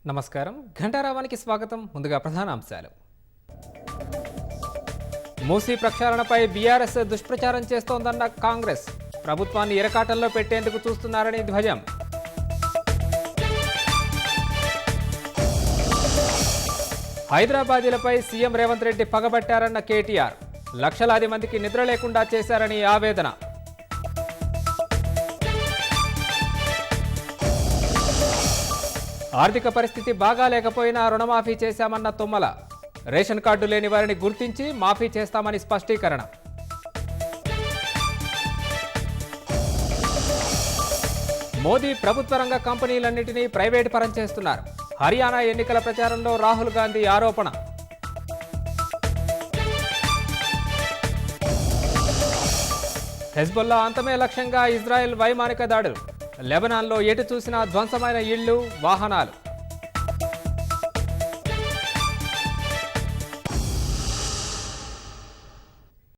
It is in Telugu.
నమస్కారం ఘంటారావానికి స్వాగతం. ముందుగా ప్రధాన అంశాలు. మూసీ ప్రక్షాళనపై బీఆర్ఎస్ దుష్ప్రచారం చేస్తోందన్న కాంగ్రెస్. ప్రభుత్వాన్ని ఇరకాటంలో పెట్టేందుకు చూస్తున్నారని ధ్వజం. హైదరాబాదీలపై సీఎం రేవంత్ రెడ్డి పగబట్టారన్న కేటీఆర్. లక్షలాది మందికి నిద్ర లేకుండా చేశారని ఆవేదన. ఆర్థిక పరిస్థితి బాగా లేకపోయినా రుణమాఫీ చేశామన్న తుమ్మల. రేషన్ కార్డు లేని వారిని గుర్తించి మాఫీ చేస్తామని స్పష్టీకరణ. మోదీ ప్రభుత్వ రంగ కంపెనీలన్నింటినీ ప్రైవేటు పరం చేస్తున్నారు. హర్యానా ఎన్నికల ప్రచారంలో రాహుల్ గాంధీ ఆరోపణ. హెజ్బుల్లా అంతమే లక్ష్యంగా ఇజ్రాయెల్ వైమానిక దాడులు. లెబనాన్లో ఎటు చూసినా ధ్వంసమైన ఇళ్లు, వాహనాలు.